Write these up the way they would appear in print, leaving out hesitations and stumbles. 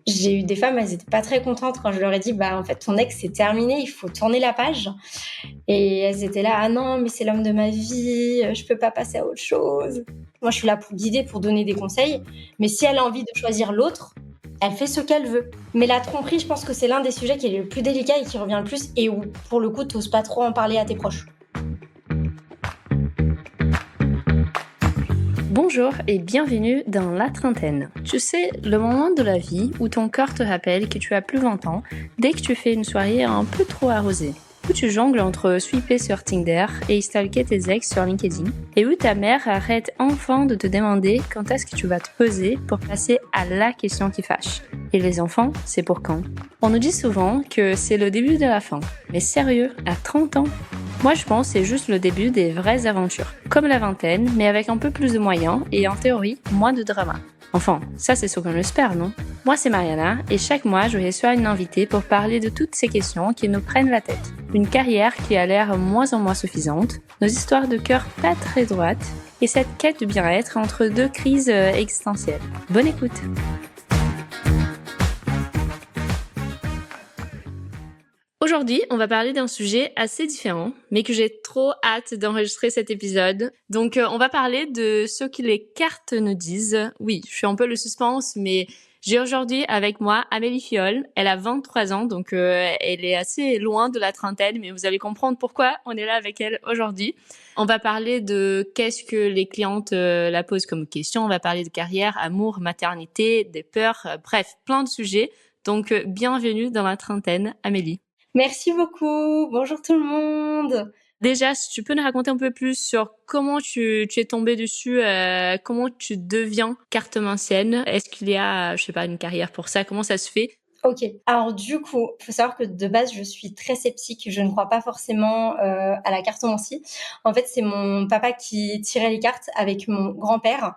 J'ai eu des femmes, elles étaient pas très contentes quand je leur ai dit: «Bah, en fait, ton ex, c'est terminé, il faut tourner la page» et elles étaient là: «Ah non, mais c'est l'homme de ma vie, je peux pas passer à autre chose». Moi, je suis là pour guider, pour donner des conseils, mais si elle a envie de choisir l'autre, elle fait ce qu'elle veut. Mais la tromperie, je pense que c'est l'un des sujets qui est le plus délicat et qui revient le plus et où, pour le coup, tu oses pas trop en parler à tes proches. Bonjour et bienvenue dans la trentaine. Tu sais, le moment de la vie où ton corps te rappelle que tu as plus 20 ans dès que tu fais une soirée un peu trop arrosée. Où tu jongles entre swiper sur Tinder et stalker tes ex sur LinkedIn. Et où ta mère arrête enfin de te demander quand est-ce que tu vas te poser pour passer à la question qui fâche. Et les enfants, c'est pour quand? On nous dit souvent que c'est le début de la fin. Mais sérieux, à 30 ans? Moi, je pense que c'est juste le début des vraies aventures. Comme la vingtaine, mais avec un peu plus de moyens et en théorie, moins de drama. Enfin, ça c'est ce qu'on espère, non? Moi, c'est Mariana et chaque mois, je reçois une invitée pour parler de toutes ces questions qui nous prennent la tête. Une carrière qui a l'air moins en moins suffisante, nos histoires de cœur pas très droites et cette quête de bien-être entre deux crises existentielles. Bonne écoute! Aujourd'hui, on va parler d'un sujet assez différent, mais que j'ai trop hâte d'enregistrer cet épisode. Donc, on va parler de ce que les cartes nous disent. Oui, je suis un peu le suspense, mais j'ai aujourd'hui avec moi Amélie Fiol. Elle a 23 ans, donc elle est assez loin de la trentaine, mais vous allez comprendre pourquoi on est là avec elle aujourd'hui. On va parler de qu'est-ce que les clientes la posent comme question. On va parler de carrière, amour, maternité, des peurs, bref, plein de sujets. Donc, bienvenue dans la trentaine, Amélie. Merci beaucoup. Bonjour tout le monde. Déjà, si tu peux nous raconter un peu plus sur comment tu es tombée dessus, comment tu deviens cartomancienne. Est-ce qu'il y a, je sais pas, une carrière pour ça? Comment ça se fait? Ok. Alors du coup, faut savoir que de base, je suis très sceptique. Je ne crois pas forcément à la cartomancie. En fait, c'est mon papa qui tirait les cartes avec mon grand-père.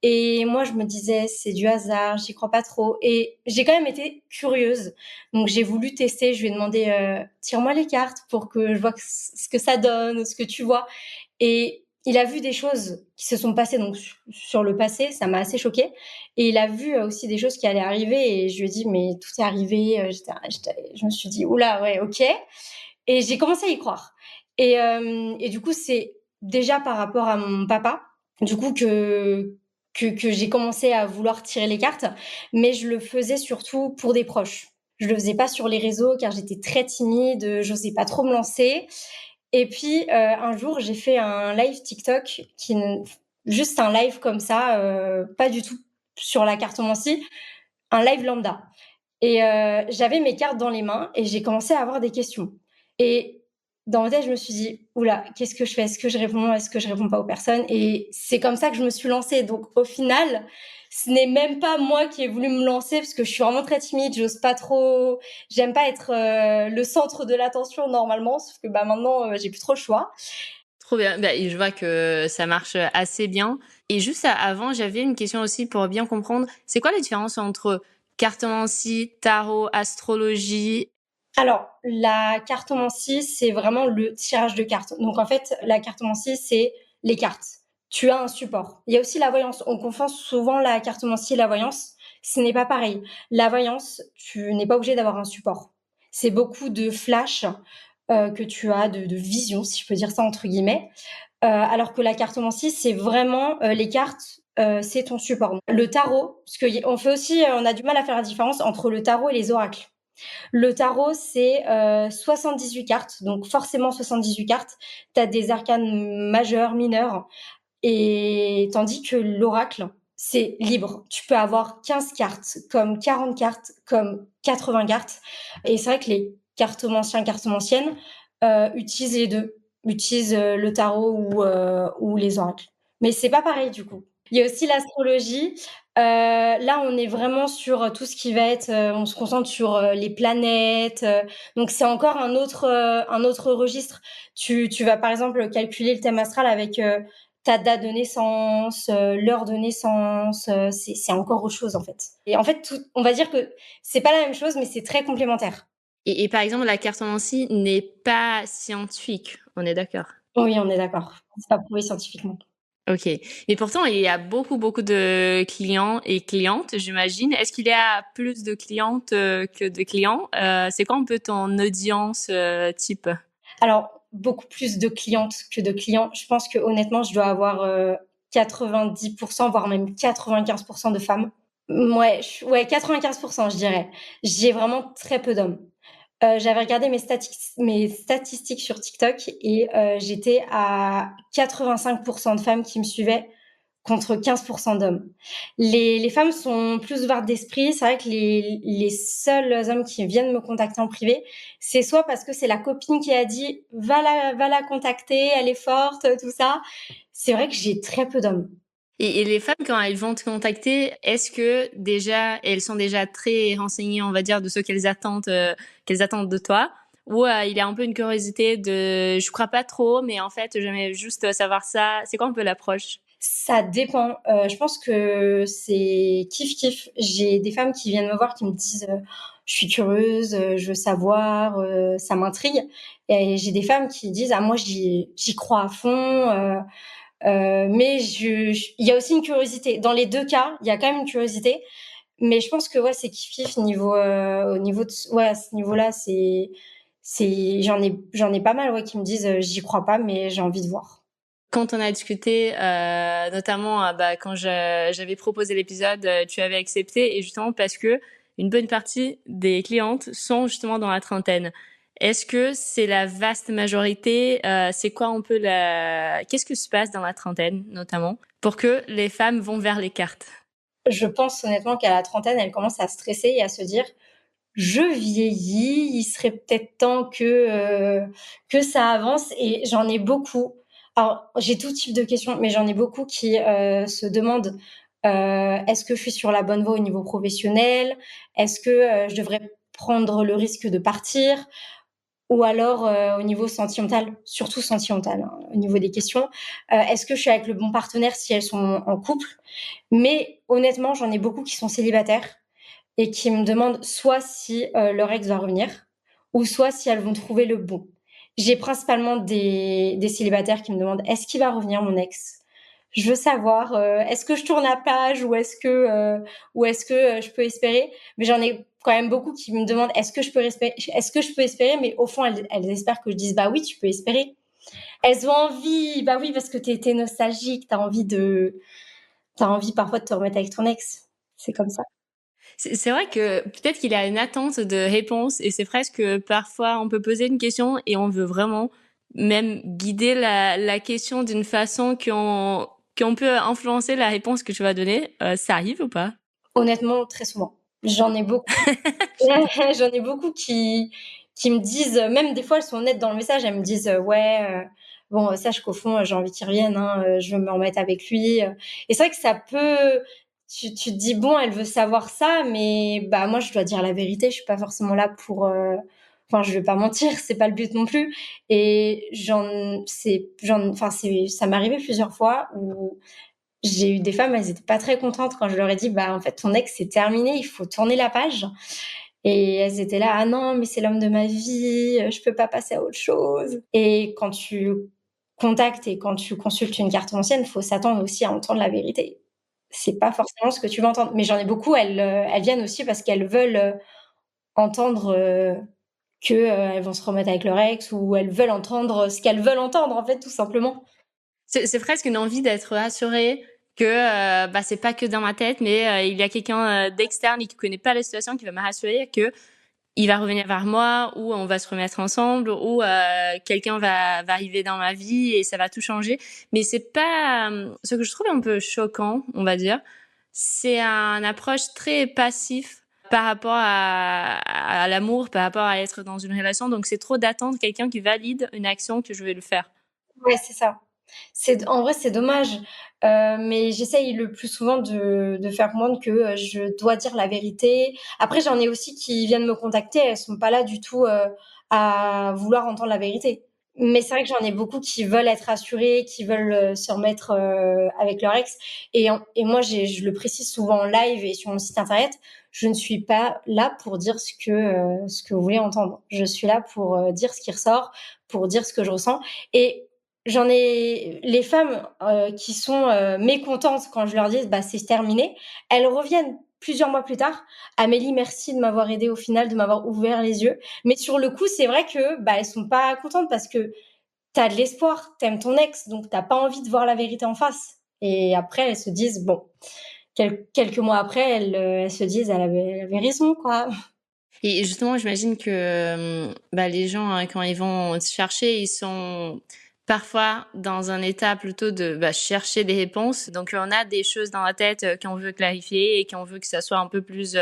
Et moi, je me disais, c'est du hasard, j'y crois pas trop. Et j'ai quand même été curieuse. Donc j'ai voulu tester. Je lui ai demandé, tire-moi les cartes pour que je vois ce que ça donne, ce que tu vois. Et il a vu des choses qui se sont passées donc sur le passé, ça m'a assez choquée. Et il a vu aussi des choses qui allaient arriver. Et je lui ai dit, mais tout est arrivé. Je me suis dit, oula, ouais, ok. Et j'ai commencé à y croire. Et du coup, c'est déjà par rapport à mon papa, du coup, que j'ai commencé à vouloir tirer les cartes. Mais je le faisais surtout pour des proches. Je le faisais pas sur les réseaux car j'étais très timide, j'osais pas trop me lancer. Et puis, un jour, j'ai fait un live TikTok juste un live comme ça, pas du tout sur la cartomancie, un live lambda. Et j'avais mes cartes dans les mains et j'ai commencé à avoir des questions. Et dans ma tête, je me suis dit: «Ouh là, qu'est-ce que je fais? Est-ce que je réponds? Est-ce que je réponds pas aux personnes?» Et c'est comme ça que je me suis lancée. Donc au final, ce n'est même pas moi qui ai voulu me lancer parce que je suis vraiment très timide, j'ose pas trop, j'aime pas être, le centre de l'attention normalement, sauf que, bah, maintenant, j'ai plus trop le choix. Trop bien. Bah, et je vois que ça marche assez bien. Et juste avant, j'avais une question aussi pour bien comprendre. C'est quoi la différence entre cartomancie, tarot, astrologie? Alors, la cartomancie, c'est vraiment le tirage de cartes. Donc en fait, la cartomancie, c'est les cartes. Tu as un support. Il y a aussi la voyance. On confond souvent la cartomancie et la voyance. Ce n'est pas pareil. La voyance, tu n'es pas obligé d'avoir un support. C'est beaucoup de flash que tu as, de vision, si je peux dire ça entre guillemets. Alors que la cartomancie, c'est vraiment les cartes, c'est ton support. Le tarot, parce qu'on fait aussi, on a du mal à faire la différence entre le tarot et les oracles. Le tarot, c'est 78 cartes, donc forcément 78 cartes. Tu as des arcanes majeurs, mineurs, et tandis que l'oracle, c'est libre. Tu peux avoir 15 cartes, comme 40 cartes, comme 80 cartes. Et c'est vrai que les cartomanciens, cartomanciennes utilisent les deux, utilisent le tarot ou les oracles. Mais c'est pas pareil du coup. Il y a aussi l'astrologie. Là, on est vraiment sur tout ce qui va être, on se concentre sur les planètes. Donc, c'est encore un autre registre. Tu vas par exemple calculer le thème astral avec ta date de naissance, l'heure de naissance. C'est encore autre chose en fait. Et en fait, on va dire que c'est pas la même chose, mais c'est très complémentaire. Et par exemple, la cartomancie n'est pas scientifique. On est d'accord? Oui, on est d'accord. C'est pas prouvé scientifiquement. Ok. Mais pourtant, il y a beaucoup de clients et clientes, j'imagine. Est-ce qu'il y a plus de clientes que de clients? C'est quoi un peu ton audience type? Alors, beaucoup plus de clientes que de clients. Je pense que honnêtement, je dois avoir 90%, voire même 95% de femmes. Ouais, ouais, 95%, je dirais. J'ai vraiment très peu d'hommes. J'avais regardé mes statistiques sur TikTok et j'étais à 85% de femmes qui me suivaient contre 15% d'hommes. Les femmes sont plus ouvertes d'esprit. C'est vrai que les seuls hommes qui viennent me contacter en privé, c'est soit parce que c'est la copine qui a dit va la contacter, elle est forte, tout ça. C'est vrai que j'ai très peu d'hommes. Et les femmes, quand elles vont te contacter, est-ce que déjà, elles sont déjà très renseignées, on va dire, de ce qu'elles attendent de toi? Ou il y a un peu une curiosité de, je crois pas trop, mais en fait, j'aimerais juste savoir ça. C'est quoi un peu l'approche? Ça dépend. Je pense que c'est kiff-kiff. J'ai des femmes qui viennent me voir qui me disent je suis curieuse, je veux savoir, ça m'intrigue. Et j'ai des femmes qui disent ah moi j'y crois à fond. Mais il y a aussi une curiosité. Dans les deux cas, il y a quand même une curiosité. Mais je pense que ouais, c'est kiff-kiff au niveau de, ouais, à ce niveau-là, j'en ai pas mal ouais qui me disent j'y crois pas, mais j'ai envie de voir. Quand on a discuté, notamment bah, quand j'avais proposé l'épisode, tu avais accepté, et justement parce que une bonne partie des clientes sont justement dans la trentaine. Est-ce que c'est la vaste majorité? C'est quoi un peu qu'est-ce que se passe dans la trentaine, notamment, pour que les femmes vont vers les cartes? Je pense honnêtement qu'à la trentaine, elle commence à stresser et à se dire je vieillis, il serait peut-être temps que ça avance. Et j'en ai beaucoup. Alors, j'ai tout type de questions, mais j'en ai beaucoup qui se demandent est-ce que je suis sur la bonne voie au niveau professionnel? Est-ce que je devrais prendre le risque de partir? Ou alors au niveau sentimental, surtout sentimental, hein, au niveau des questions. Est-ce que je suis avec le bon partenaire si elles sont en couple? Mais honnêtement, j'en ai beaucoup qui sont célibataires et qui me demandent soit si leur ex va revenir ou soit si elles vont trouver le bon. J'ai principalement des célibataires qui me demandent est-ce qu'il va revenir mon ex? Je veux savoir est-ce que je tourne la page ou est-ce que je peux espérer? Mais j'en ai quand même beaucoup qui me demandent est-ce que je peux espérer? Mais au fond, elles espèrent que je dise bah oui, tu peux espérer. Elles ont envie, bah oui, parce que t'es nostalgique, t'as envie parfois de te remettre avec ton ex. C'est comme ça. C'est vrai que peut-être qu'il y a une attente de réponse, et c'est presque parfois on peut poser une question et on veut vraiment même guider la question d'une façon qu'on peut influencer la réponse que tu vas donner. Ça arrive ou pas? Honnêtement, très souvent. J'en ai beaucoup. J'en ai beaucoup qui me disent, même des fois, elles sont honnêtes dans le message, elles me disent, «Ouais, bon, sache qu'au fond, j'ai envie qu'il revienne, hein, je veux me remettre avec lui», et c'est vrai que ça peut tu te dis: «Bon, elle veut savoir ça», mais bah, moi, je dois dire la vérité. Je suis pas forcément là pour, enfin, je vais pas mentir, c'est pas le but non plus. Et enfin, ça m'est arrivé plusieurs fois où j'ai eu des femmes, elles étaient pas très contentes quand je leur ai dit: «Bah, en fait, ton ex, c'est terminé, il faut tourner la page». Et elles étaient là: «Ah non, mais c'est l'homme de ma vie, je peux pas passer à autre chose». Et quand tu contactes et quand tu consultes une carte ancienne, faut s'attendre aussi à entendre la vérité. C'est pas forcément ce que tu veux entendre. Mais j'en ai beaucoup, elles viennent aussi parce qu'elles veulent, entendre, que, elles vont se remettre avec leur ex, ou elles veulent entendre ce qu'elles veulent entendre, en fait, tout simplement. C'est presque une envie d'être rassurée que bah c'est pas que dans ma tête, mais il y a quelqu'un d'externe et qui connaît pas la situation qui va me rassurer que il va revenir vers moi, ou on va se remettre ensemble, ou quelqu'un va arriver dans ma vie et ça va tout changer. Mais c'est pas ce que je trouve un peu choquant, on va dire. C'est un approche très passif par rapport à l'amour, par rapport à être dans une relation. Donc c'est trop d'attendre quelqu'un qui valide une action que je vais le faire. Ouais, c'est ça. En vrai, c'est dommage, mais j'essaye le plus souvent de faire comprendre que, je dois dire la vérité. Après, j'en ai aussi qui viennent me contacter, elles sont pas là du tout, à vouloir entendre la vérité. Mais c'est vrai que j'en ai beaucoup qui veulent être rassurées, qui veulent, se remettre, avec leur ex. Et moi, je le précise souvent en live et sur mon site internet, je ne suis pas là pour dire ce que vous voulez entendre. Je suis là pour, dire ce qui ressort, pour dire ce que je ressens. Et j'en ai les femmes, qui sont, mécontentes quand je leur dis: «Bah, c'est terminé», elles reviennent plusieurs mois plus tard: «Amélie, merci de m'avoir aidée au final, de m'avoir ouvert les yeux». Mais sur le coup, c'est vrai que, bah, elles sont pas contentes parce que tu as de l'espoir, tu aimes ton ex, donc tu as pas envie de voir la vérité en face. Et après, elles se disent bon, quelques mois après, elles se disent elle avait raison, quoi. Et justement, j'imagine que bah, les gens, hein, quand ils vont te chercher, ils sont parfois dans un état plutôt de bah, chercher des réponses. Donc, on a des choses dans la tête qu'on veut clarifier et qu'on veut que ça soit un peu plus,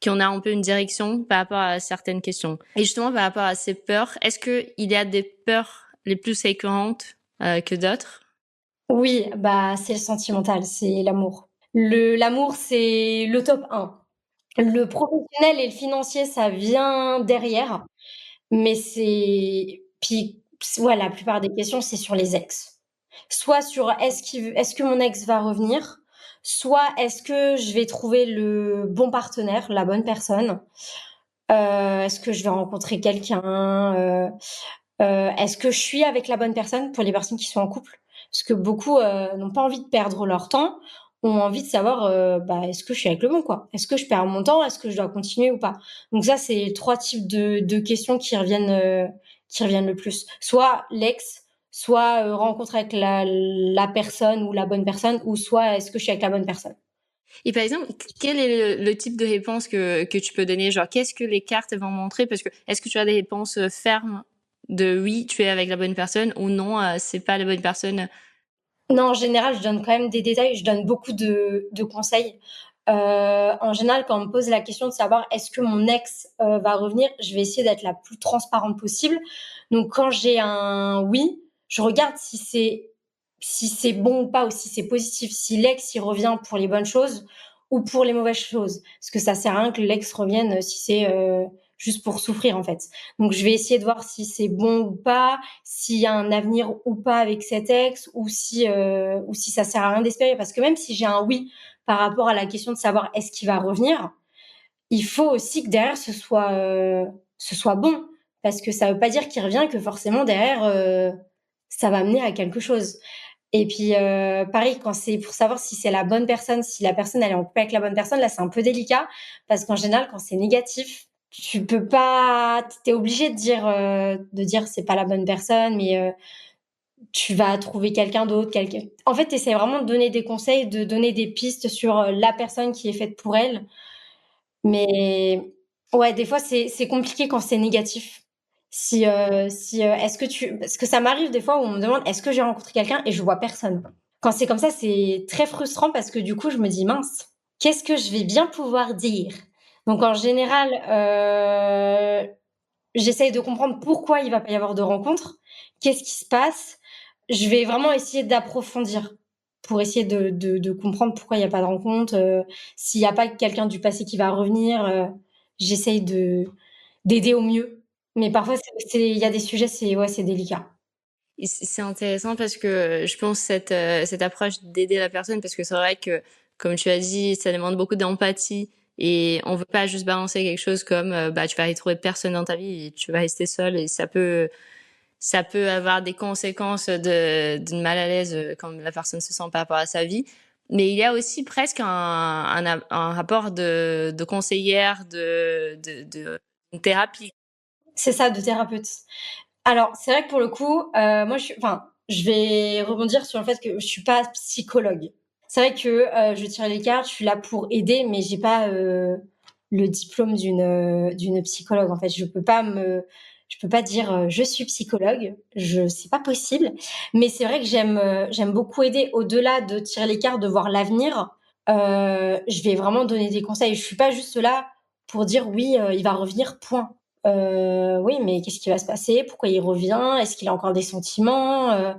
qu'on a un peu une direction par rapport à certaines questions. Et justement, par rapport à ces peurs, est-ce qu'il y a des peurs les plus récurrentes que d'autres? Oui, bah c'est le sentimental, c'est l'amour. L'amour, c'est le top 1. Le professionnel et le financier, ça vient derrière, mais c'est puis ouais, la plupart des questions, c'est sur les ex. Soit sur est-ce que mon ex va revenir? Soit est-ce que je vais trouver le bon partenaire, la bonne personne? Est-ce que je vais rencontrer quelqu'un? Est-ce que je suis avec la bonne personne pour les personnes qui sont en couple? Parce que beaucoup, n'ont pas envie de perdre leur temps, ont envie de savoir, bah, est-ce que je suis avec le bon, quoi? Est-ce que je perds mon temps? Est-ce que je dois continuer ou pas? Donc ça, c'est 3 types de questions qui reviennent le plus. Soit l'ex, soit, rencontre avec la personne ou la bonne personne, ou soit est-ce que je suis avec la bonne personne? Et par exemple, quel est le type de réponse que tu peux donner? Genre, qu'est-ce que les cartes vont montrer? Parce que est-ce que tu as des réponses fermes de oui, tu es avec la bonne personne ou non, c'est pas la bonne personne? Non, en général, je donne quand même des détails, je donne beaucoup de conseils. En général, quand on me pose la question de savoir est-ce que mon ex, va revenir, je vais essayer d'être la plus transparente possible. Donc quand j'ai un oui, je regarde si c'est bon ou pas ou si c'est positif, si l'ex, il revient pour les bonnes choses ou pour les mauvaises choses. Parce que ça sert à rien que l'ex revienne, si c'est, juste pour souffrir, en fait. Donc je vais essayer de voir si c'est bon ou pas, s'il y a un avenir ou pas avec cet ex ou si ça sert à rien d'espérer. Parce que même si j'ai un oui par rapport à la question de savoir est-ce qu'il va revenir, il faut aussi que derrière ce soit bon. Parce que ça veut pas dire qu'il revient que forcément derrière, ça va mener à quelque chose. Et puis, pareil, quand c'est pour savoir si c'est la bonne personne, si la personne elle est en couple avec la bonne personne, là c'est un peu délicat parce qu'en général quand c'est négatif, tu peux pas, tu es obligé de dire c'est pas la bonne personne, mais tu vas trouver quelqu'un d'autre, quelqu'un en fait, tu essaies vraiment de donner des conseils, de donner des pistes sur, la personne qui est faite pour elle. Mais ouais, des fois, c'est compliqué quand c'est négatif. Est-ce que tu parce que ça m'arrive des fois où on me demande: «Est-ce que j'ai rencontré quelqu'un?» et je vois personne. Quand c'est comme ça, c'est très frustrant parce que du coup, je me dis: «Mince, qu'est-ce que je vais bien pouvoir dire?» Donc en général, j'essaye de comprendre pourquoi il va pas y avoir de rencontre. Qu'est-ce qui se passe? Je vais vraiment essayer d'approfondir pour essayer de comprendre pourquoi il y a pas de rencontre, s'il y a pas quelqu'un du passé qui va revenir, j'essaye d'aider au mieux. Mais parfois il y a des sujets, c'est ouais, c'est délicat. Et c'est intéressant parce que je pense cette approche d'aider la personne parce que c'est vrai que, comme tu as dit, ça demande beaucoup d'empathie et on veut pas juste balancer quelque chose comme, bah, tu vas retrouver personne dans ta vie et tu vas rester seul et ça peut avoir des conséquences d'une mal à l'aise quand la personne se sent par rapport à sa vie. Mais il y a aussi presque un rapport de conseillère, de thérapie. C'est ça, de thérapeute. Alors, c'est vrai que pour le coup, moi je vais rebondir sur le fait que je suis pas psychologue. C'est vrai que, je tire les cartes, je suis là pour aider, mais j'ai pas, le diplôme d'une psychologue, en fait. Je peux pas dire, «Je suis psychologue», c'est pas possible. Mais c'est vrai que j'aime beaucoup aider. Au-delà de tirer les cartes, de voir l'avenir, je vais vraiment donner des conseils. Je suis pas juste là pour dire: «Oui, il va revenir, point». Oui, mais qu'est-ce qui va se passer? Pourquoi il revient? Est-ce qu'il a encore des sentiments?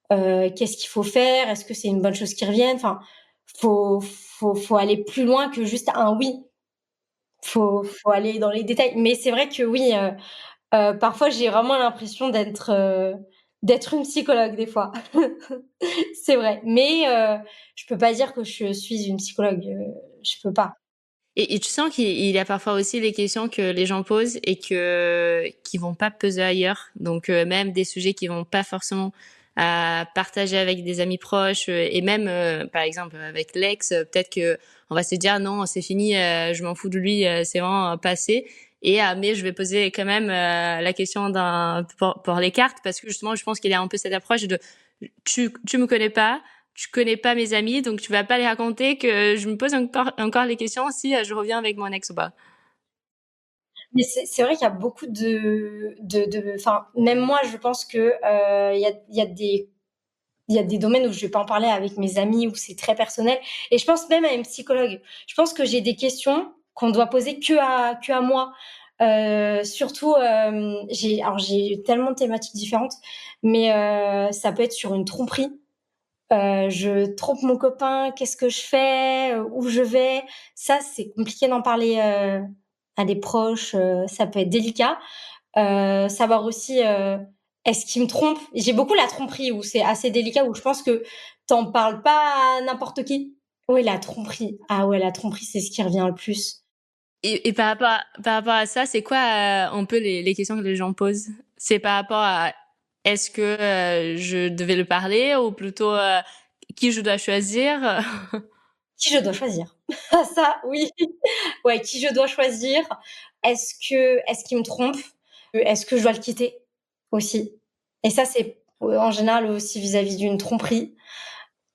Qu'est-ce qu'il faut faire? Est-ce que c'est une bonne chose qu'il revienne? Enfin, faut aller plus loin que juste un oui. Faut aller dans les détails. Mais c'est vrai que oui, parfois j'ai vraiment l'impression d'être une psychologue des fois. C'est vrai. Mais je peux pas dire que je suis une psychologue, je peux pas. Et tu sens qu'il y a parfois aussi des questions que les gens posent et qui vont pas peser ailleurs. Donc même des sujets qui vont pas forcément à partager avec des amis proches et même, par exemple, avec l'ex, peut-être que on va se dire non, c'est fini, je m'en fous de lui, c'est vraiment passé. Et mais je vais poser quand même la question pour les cartes parce que justement, je pense qu'il y a un peu cette approche de tu me connais pas, tu connais pas mes amis, donc tu vas pas les raconter que je me pose encore les questions si je reviens avec mon ex ou pas. Mais c'est vrai qu'il y a beaucoup enfin, même moi, je pense que il y a des domaines où je vais pas en parler avec mes amis, où c'est très personnel. Et je pense même à une psychologue. Je pense que j'ai des questions qu'on doit poser que à moi. Surtout, j'ai tellement de thématiques différentes, mais ça peut être sur une tromperie. Je trompe mon copain, qu'est-ce que je fais, où je vais. Ça, c'est compliqué d'en parler à des proches. Ça peut être délicat. Savoir aussi, est-ce qu'il me trompe? J'ai beaucoup la tromperie où c'est assez délicat, où je pense que t'en parles pas à n'importe qui. Oui, la tromperie. Ah ouais, la tromperie, c'est ce qui revient le plus. Et par rapport à ça, c'est quoi un peu les questions que les gens posent? C'est par rapport à est-ce que je devais le parler ou plutôt qui je dois choisir? Qui je dois choisir? Ah ça, oui. Ouais, qui je dois choisir? Est-ce qu'il me trompe? Est-ce que je dois le quitter? Aussi. Et ça, c'est en général aussi vis-à-vis d'une tromperie.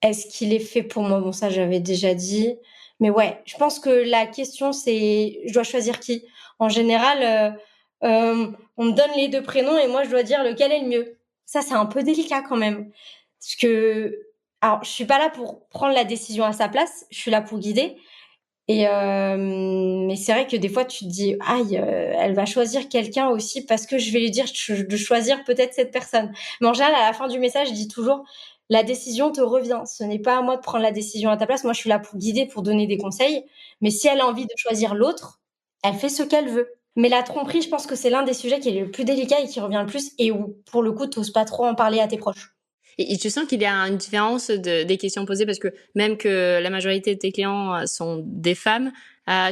Est-ce qu'il est fait pour moi? Bon, ça, j'avais déjà dit. Mais ouais, je pense que la question, c'est je dois choisir qui? En général, on me donne les 2 prénoms et moi, je dois dire lequel est le mieux. Ça, c'est un peu délicat quand même. Parce que alors, je suis pas là pour prendre la décision à sa place, je suis là pour guider. Et mais c'est vrai que des fois, tu te dis: «Aïe, elle va choisir quelqu'un aussi parce que je vais lui dire de choisir peut-être cette personne». Mais en général, à la fin du message, je dis toujours: «La décision te revient. Ce n'est pas à moi de prendre la décision à ta place. Moi, je suis là pour guider, pour donner des conseils. Mais si elle a envie de choisir l'autre, elle fait ce qu'elle veut». Mais la tromperie, je pense que c'est l'un des sujets qui est le plus délicat et qui revient le plus et où, pour le coup, tu oses pas trop en parler à tes proches. Et tu sens qu'il y a une différence des questions posées parce que même que la majorité de tes clients sont des femmes,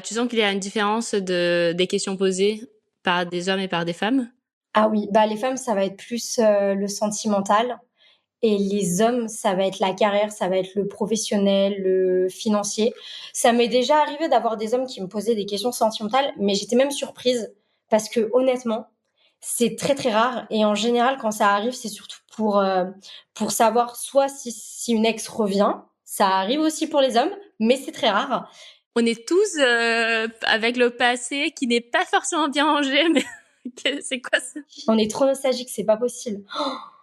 tu sens qu'il y a une différence des questions posées par des hommes et par des femmes? Ah oui, bah, les femmes, ça va être plus, le sentimental. Et les hommes, ça va être la carrière, ça va être le professionnel, le financier. Ça m'est déjà arrivé d'avoir des hommes qui me posaient des questions sentimentales, mais j'étais même surprise parce que honnêtement, c'est très très rare et en général quand ça arrive, c'est surtout pour savoir soit si une ex revient, ça arrive aussi pour les hommes, mais c'est très rare. On est tous avec le passé qui n'est pas forcément bien rangé, mais c'est quoi ça? On est trop nostalgique, c'est pas possible.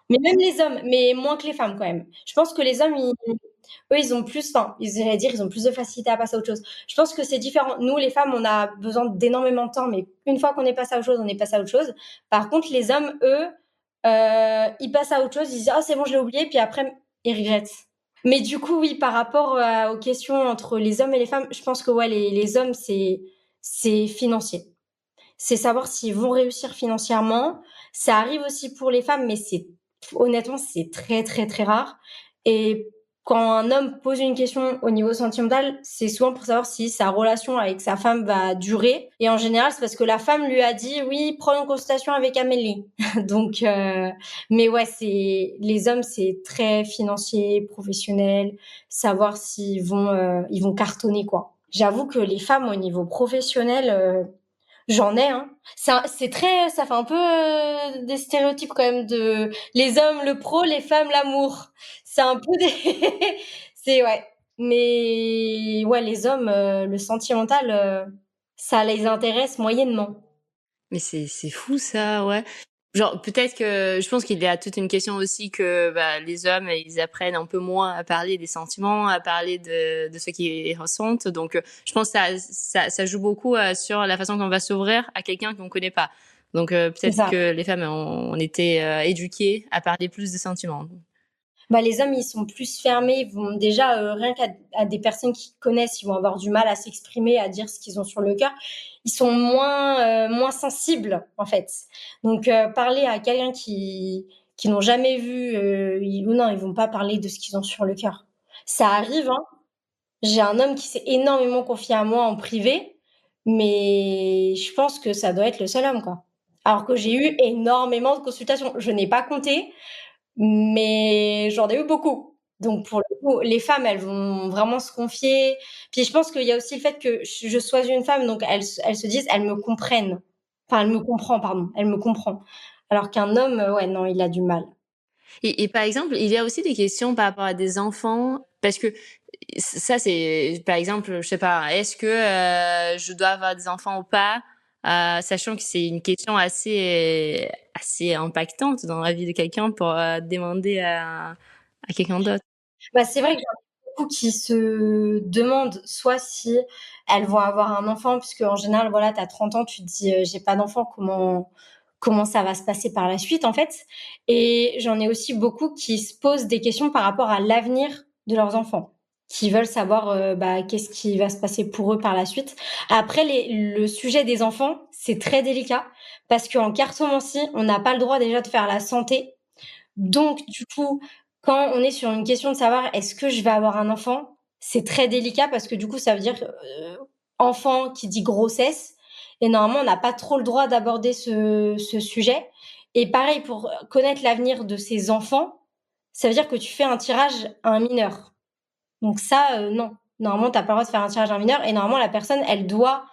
Mais même les hommes, mais moins que les femmes quand même. Je pense que les hommes, eux, ils ont plus, enfin, j'allais dire, ils ont plus de facilité à passer à autre chose. Je pense que c'est différent. Nous, les femmes, on a besoin d'énormément de temps, mais une fois qu'on est passé à autre chose, on est passé à autre chose. Par contre, les hommes, eux, ils passent à autre chose, ils disent: «Ah, c'est bon, je l'ai oublié», puis après, ils regrettent. Mais du coup, oui, par rapport aux questions entre les hommes et les femmes, je pense que ouais, les hommes, c'est financier. C'est savoir s'ils vont réussir financièrement. Ça arrive aussi pour les femmes, mais c'est honnêtement, c'est très, très, très rare. Et quand un homme pose une question au niveau sentimental, c'est souvent pour savoir si sa relation avec sa femme va durer. Et en général, c'est parce que la femme lui a dit: «Oui, prends une consultation avec Amélie». Donc, mais ouais, c'est les hommes, c'est très financier, professionnel, savoir ils vont cartonner, quoi. J'avoue que les femmes, au niveau professionnel, j'en ai, hein. C'est très ça fait un peu, des stéréotypes quand même de les hommes le pro, les femmes l'amour. C'est un peu des c'est ouais. Mais ouais, les hommes, le sentimental, ça les intéresse moyennement. Mais c'est fou ça, ouais. Genre peut-être que je pense qu'il y a toute une question aussi que bah, les hommes ils apprennent un peu moins à parler des sentiments, à parler de ce qu'ils ressentent. Donc je pense que ça joue beaucoup sur la façon qu'on va s'ouvrir à quelqu'un qu'on connaît pas. Donc C'est peut-être ça. que les femmes ont été éduquées à parler plus de sentiments. Bah, les hommes, ils sont plus fermés, ils vont déjà, rien à des personnes qu'ils connaissent, ils vont avoir du mal à s'exprimer, à dire ce qu'ils ont sur le cœur. Ils sont moins sensibles, en fait. Donc parler à quelqu'un qui n'ont jamais vu, ils ou non, ils vont pas parler de ce qu'ils ont sur le cœur. Ça arrive, hein. J'ai un homme qui s'est énormément confié à moi en privé, mais je pense que ça doit être le seul homme, quoi. Alors que j'ai eu énormément de consultations. Je n'ai pas compté, mais j'en ai eu beaucoup. Donc pour le coup, les femmes, elles vont vraiment se confier. Puis je pense qu'il y a aussi le fait que je sois une femme, donc elles se disent: «Elles me comprennent». Enfin, elle me comprend, pardon, elle me comprend. Alors qu'un homme, ouais, non, il a du mal. Et par exemple, il y a aussi des questions par rapport à des enfants, parce que ça, c'est, par exemple, je sais pas, est-ce que je dois avoir des enfants ou pas, sachant que c'est une question assez impactante dans la vie de quelqu'un pour demander à quelqu'un d'autre. Bah, c'est vrai que j'en ai beaucoup qui se demandent soit si elles vont avoir un enfant, puisque en général, voilà, tu as 30 ans, tu te dis: «J'ai pas d'enfant, comment ça va se passer par la suite», en fait? Et j'en ai aussi beaucoup qui se posent des questions par rapport à l'avenir de leurs enfants, qui veulent savoir, bah, qu'est-ce qui va se passer pour eux par la suite. Après le sujet des enfants, c'est très délicat parce qu'en cartomancie, on n'a pas le droit déjà de faire la santé. Donc du coup, quand on est sur une question de savoir: «Est-ce que je vais avoir un enfant?», c'est très délicat parce que du coup, ça veut dire, enfant qui dit grossesse et normalement, on n'a pas trop le droit d'aborder ce sujet et pareil pour, connaître l'avenir de ses enfants, ça veut dire que tu fais un tirage à un mineur. Donc ça, non. Normalement, tu as pas le droit de faire un tirage à un mineur et normalement la personne, elle doit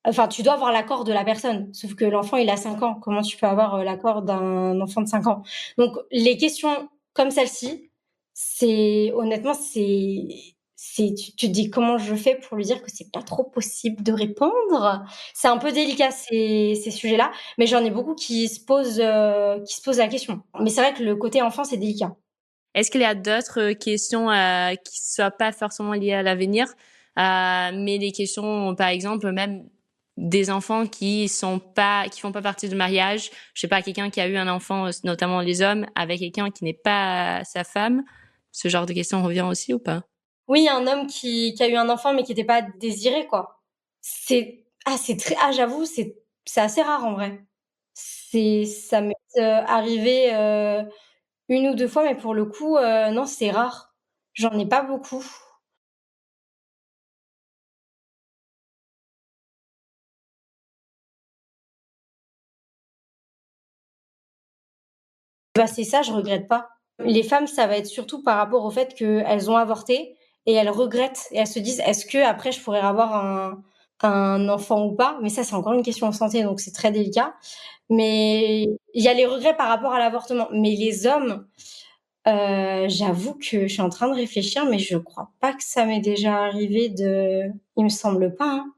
enfin, tu dois avoir l'accord de la personne. Sauf que l'enfant, il a 5 ans. Comment tu peux avoir, l'accord d'un enfant de 5 ans? Donc les questions comme celle-ci, c'est honnêtement, tu te dis: «Comment je fais pour lui dire que c'est pas trop possible de répondre?» C'est un peu délicat ces sujets-là, mais j'en ai beaucoup qui se posent la question. Mais c'est vrai que le côté enfant, c'est délicat. Est-ce qu'il y a d'autres questions qui ne soient pas forcément liées à l'avenir, mais des questions, par exemple, même des enfants qui font pas partie du mariage. Je sais pas, quelqu'un qui a eu un enfant, notamment les hommes, avec quelqu'un qui n'est pas sa femme. Ce genre de questions revient aussi ou pas? Oui, un homme qui a eu un enfant, mais qui était pas désiré, quoi. C'est très j'avoue, c'est assez rare en vrai. Ça m'est, arrivé, 1 ou 2 fois, mais pour le coup, non, c'est rare. J'en ai pas beaucoup. Bah, c'est ça, je regrette pas. Les femmes, ça va être surtout par rapport au fait qu'elles ont avorté et elles regrettent et elles se disent: «Est-ce qu'après je pourrais avoir un enfant ou pas?» Mais ça, c'est encore une question en santé, donc c'est très délicat. Mais il y a les regrets par rapport à l'avortement. Mais les hommes, j'avoue que je suis en train de réfléchir, mais je crois pas que ça m'est déjà arrivé il me semble pas, hein.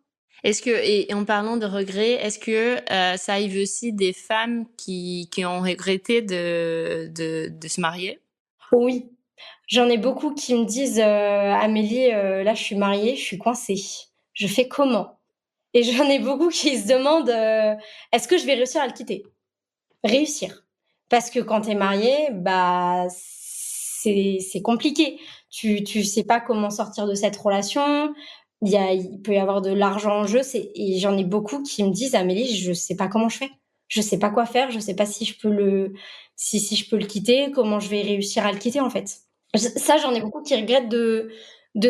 Est-ce que, et en parlant de regrets, est-ce que ça arrive aussi des femmes qui ont regretté de se marier? Oui, j'en ai beaucoup qui me disent: «Amélie, là, je suis mariée, je suis coincée. Je fais comment?» Et j'en ai beaucoup qui se demandent, «Est-ce que je vais réussir à le quitter?» Réussir. Parce que quand tu es marié, bah, c'est compliqué. Tu sais pas comment sortir de cette relation. Il peut y avoir de l'argent en jeu, et j'en ai beaucoup qui me disent: «Amélie, je sais pas comment je fais. Je sais pas quoi faire, je sais pas si je peux le quitter, comment je vais réussir à le quitter, en fait». Ça, j'en ai beaucoup qui regrettent de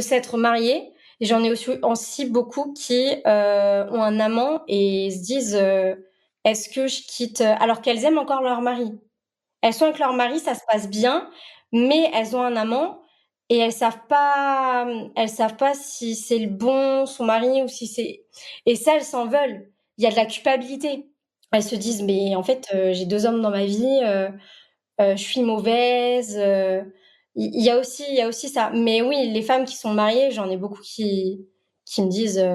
s'être mariés et j'en ai aussi beaucoup qui, ont un amant et se disent, «Est-ce que je quitte?» alors qu'elles aiment encore leur mari. Elles sont avec leur mari, ça se passe bien, mais elles ont un amant et elles savent pas si c'est le bon, son mari ou si c'est et ça, elles s'en veulent. Il y a de la culpabilité. Elles se disent: «Mais en fait, j'ai 2 hommes dans ma vie, je suis mauvaise», il y a aussi ça. Mais oui, les femmes qui sont mariées, j'en ai beaucoup qui me disent,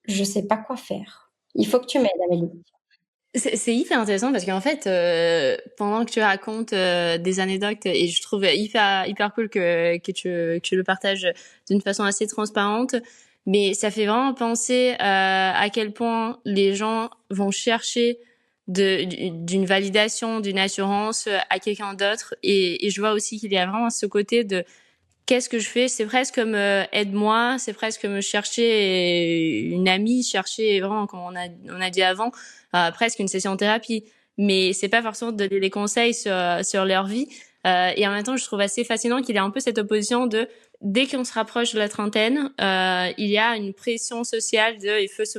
«Je sais pas quoi faire. Il faut que tu m'aides, Amélie». C'est hyper intéressant parce qu'en fait, pendant que tu racontes des anecdotes, et je trouve hyper cool que tu le partages d'une façon assez transparente, mais ça fait vraiment penser à quel point les gens vont chercher d'une validation, d'une assurance à quelqu'un d'autre, et je vois aussi qu'il y a vraiment ce côté de qu'est-ce que je fais? C'est presque comme aide-moi, c'est presque comme chercher une amie, chercher vraiment, comme on a dit avant, presque une session de thérapie. Mais c'est pas forcément de donner des conseils sur leur vie. Et en même temps, je trouve assez fascinant qu'il y ait un peu cette opposition de dès qu'on se rapproche de la trentaine, il y a une pression sociale de il faut se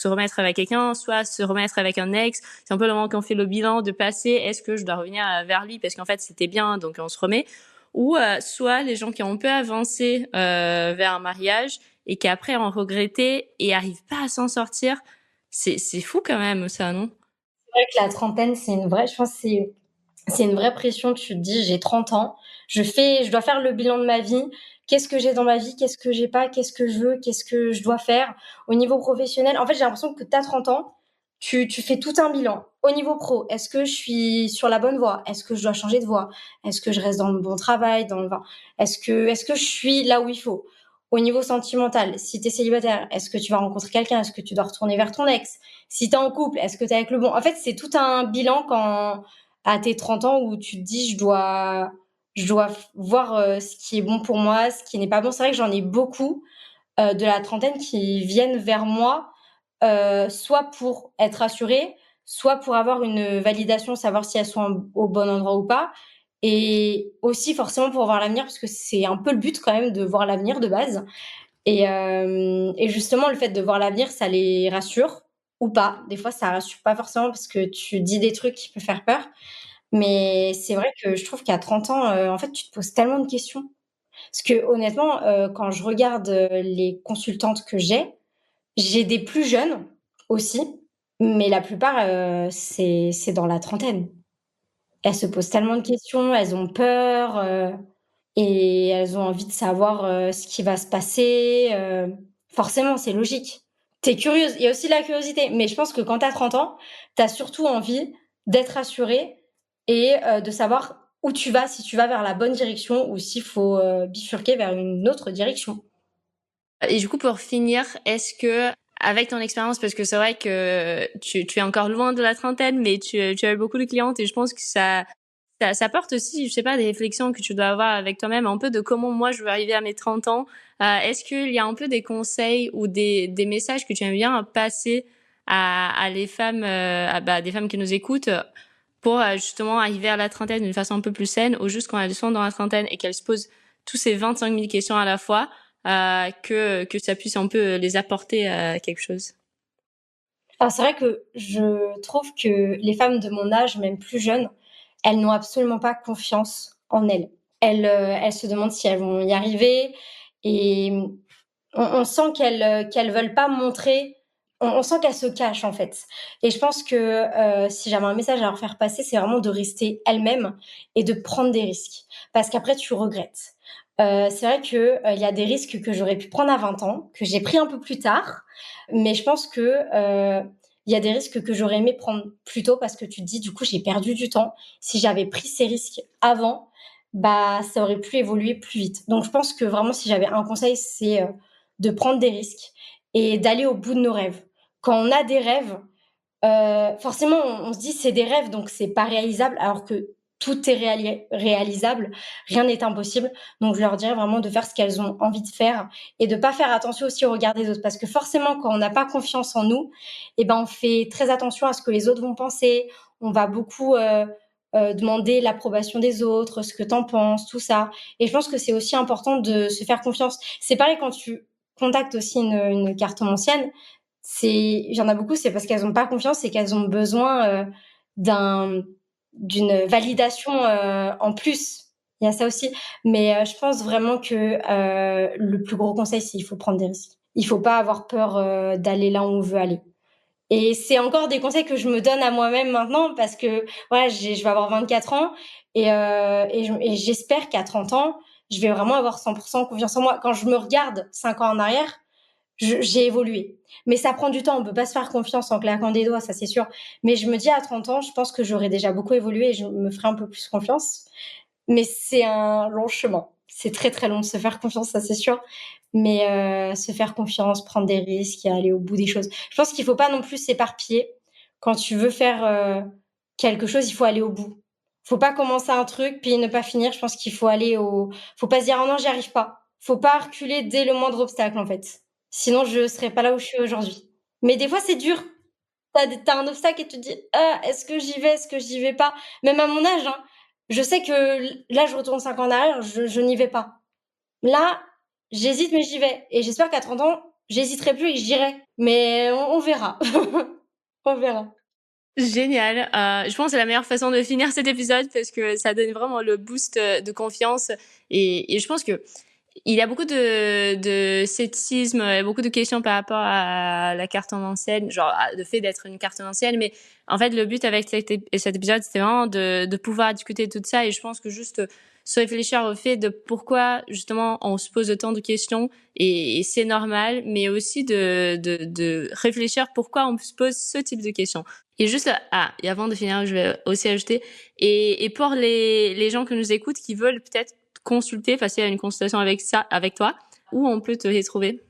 remettre avec quelqu'un, soit se remettre avec un ex. C'est un peu le moment qu'on fait le bilan de passé. Est-ce que je dois revenir vers lui parce qu'en fait c'était bien, donc on se remet. Ou soit les gens qui ont un peu avancé vers un mariage et qui après ont regretté et arrivent pas à s'en sortir. C'est fou quand même ça, non? C'est vrai que la trentaine, je pense que c'est une vraie pression. Tu te dis, j'ai 30 ans, je dois faire le bilan de ma vie. Qu'est-ce que j'ai dans ma vie? Qu'est-ce que j'ai pas? Qu'est-ce que je veux? Qu'est-ce que je dois faire? Au niveau professionnel, en fait, j'ai l'impression que tu as 30 ans, tu fais tout un bilan. Au niveau pro, est-ce que je suis sur la bonne voie? Est-ce que je dois changer de voie? Est-ce que je reste dans le bon travail? Est-ce que je suis là où il faut? Au niveau sentimental, si tu es célibataire, est-ce que tu vas rencontrer quelqu'un? Est-ce que tu dois retourner vers ton ex? Si tu es en couple, est-ce que tu es avec le bon? En fait, c'est tout un bilan quand à tes 30 ans où tu te dis je dois voir ce qui est bon pour moi, ce qui n'est pas bon. C'est vrai que j'en ai beaucoup de la trentaine qui viennent vers moi, soit pour être rassurées, soit pour avoir une validation, savoir si elles sont au bon endroit ou pas. Et aussi forcément pour voir l'avenir, parce que c'est un peu le but quand même de voir l'avenir de base. Et justement, le fait de voir l'avenir, ça les rassure ou pas. Des fois, ça rassure pas forcément parce que tu dis des trucs qui peuvent faire peur. Mais c'est vrai que je trouve qu'à 30 ans, en fait, tu te poses tellement de questions. Parce que honnêtement, quand je regarde, les consultantes que j'ai des plus jeunes aussi, mais la plupart, c'est dans la trentaine. Elles se posent tellement de questions, elles ont peur, et elles ont envie de savoir, ce qui va se passer, forcément, c'est logique. Tu es curieuse, il y a aussi la curiosité, mais je pense que quand tu as 30 ans, tu as surtout envie d'être rassurée et de savoir où tu vas, si tu vas vers la bonne direction ou s'il faut, bifurquer vers une autre direction. Et du coup, pour finir, est-ce que, avec ton expérience, parce que c'est vrai que tu es encore loin de la trentaine, mais tu as eu beaucoup de clientes et je pense que ça porte aussi, je sais pas, des réflexions que tu dois avoir avec toi-même, un peu de comment moi je veux arriver à mes 30 ans. Est-ce qu'il y a un peu des conseils ou des messages que tu aimes bien passer à les femmes, des femmes qui nous écoutent pour justement arriver à la trentaine d'une façon un peu plus saine, ou juste quand elles sont dans la trentaine et qu'elles se posent tous ces 25 000 questions à la fois, que ça puisse un peu les apporter à quelque chose. Alors c'est vrai que je trouve que les femmes de mon âge, même plus jeunes, elles n'ont absolument pas confiance en elles. Elles se demandent si elles vont y arriver et on sent qu'elles veulent pas montrer, on sent qu'elles se cachent, en fait. Et je pense que, si j'avais un message à leur faire passer, c'est vraiment de rester elles-mêmes et de prendre des risques. Parce qu'après tu regrettes. C'est vrai que, il y a des risques que j'aurais pu prendre à 20 ans, que j'ai pris un peu plus tard, mais je pense que, il y a des risques que j'aurais aimé prendre plus tôt parce que tu te dis: «Du coup, j'ai perdu du temps. Si j'avais pris ces risques avant, bah, ça aurait pu évoluer plus vite». Donc je pense que vraiment si j'avais un conseil, c'est, de prendre des risques et d'aller au bout de nos rêves. Quand on a des rêves, forcément on se dit: «C'est des rêves, donc c'est pas réalisable», alors que tout est réalisable, rien n'est impossible. Donc je leur dirais vraiment de faire ce qu'elles ont envie de faire et de pas faire attention aussi au regard des autres. Parce que forcément quand on n'a pas confiance en nous et ben, on fait très attention à ce que les autres vont penser. On va beaucoup, demander l'approbation des autres, ce que tu en penses, tout ça. Et je pense que c'est aussi important de se faire confiance. C'est pareil quand tu contactes aussi une cartomancienne, il y en a beaucoup, c'est parce qu'elles ont pas confiance et qu'elles ont besoin, d'un d'une validation, en plus. Il y a ça aussi. Mais, je pense vraiment que, le plus gros conseil, c'est il faut prendre des risques. Il faut pas avoir peur, d'aller là où on veut aller. Et c'est encore des conseils que je me donne à moi-même maintenant parce que voilà, je vais avoir 24 ans et j'espère qu'à 30 ans, je vais vraiment avoir 100% confiance en moi. Quand je me regarde 5 ans en arrière, j'ai évolué. Mais ça prend du temps, on peut pas se faire confiance en claquant des doigts, ça c'est sûr. Mais je me dis à 30 ans, je pense que j'aurai déjà beaucoup évolué et je me ferai un peu plus confiance. Mais c'est un long chemin. C'est très, très long de se faire confiance, ça c'est sûr. Mais se faire confiance, prendre des risques et aller au bout des choses. Je pense qu'il faut pas non plus s'éparpiller. Quand tu veux faire, quelque chose, il faut aller au bout. Faut pas commencer un truc puis ne pas finir. Je pense qu'il faut pas se dire: «Oh non, j'y arrive pas». Faut pas reculer dès le moindre obstacle, en fait. Sinon je serais pas là où je suis aujourd'hui. Mais des fois, c'est dur. Tu as un obstacle et tu te dis: «Ah, est-ce que j'y vais? Est-ce que j'y vais pas?» Même à mon âge, hein, je sais que là, je retourne 5 ans en arrière, je n'y vais pas. Là, j'hésite, mais j'y vais. Et j'espère qu'à 30 ans, j'hésiterai plus et que j'irai. Mais on verra. On verra. Génial. Je pense que c'est la meilleure façon de finir cet épisode parce que ça donne vraiment le boost de confiance. Et je pense que il y a beaucoup de scepticisme, beaucoup de questions par rapport à la carte en ancienne, genre le fait d'être une carte en ancienne. Mais en fait, le but avec cet épisode, c'était vraiment de pouvoir discuter de tout ça. Et je pense que juste se réfléchir au fait de pourquoi justement on se pose autant de questions et c'est normal, mais aussi de réfléchir pourquoi on se pose ce type de questions. Et juste et avant de finir, je vais aussi ajouter et pour les gens que nous écoutent qui veulent peut-être consulter, passer à une consultation avec toi, où on peut te retrouver?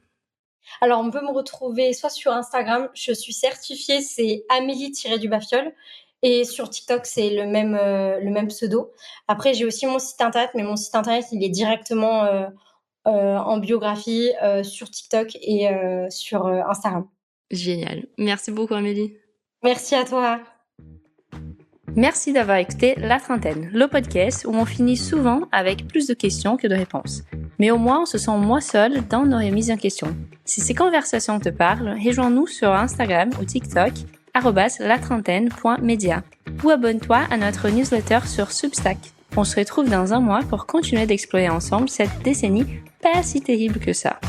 Alors, on peut me retrouver soit sur Instagram, je suis certifiée, c'est Amélie-du-Bafiole. Et sur TikTok, c'est le même pseudo. Après, j'ai aussi mon site internet, mais mon site internet, il est directement en biographie sur TikTok et sur Instagram. Génial. Merci beaucoup, Amélie. Merci à toi. Merci d'avoir écouté La Trentaine, le podcast où on finit souvent avec plus de questions que de réponses. Mais au moins, on se sent moins seul dans nos remises en question. Si ces conversations te parlent, rejoins-nous sur Instagram ou TikTok, @latrentaine.media, ou abonne-toi à notre newsletter sur Substack. On se retrouve dans un mois pour continuer d'explorer ensemble cette décennie pas si terrible que ça.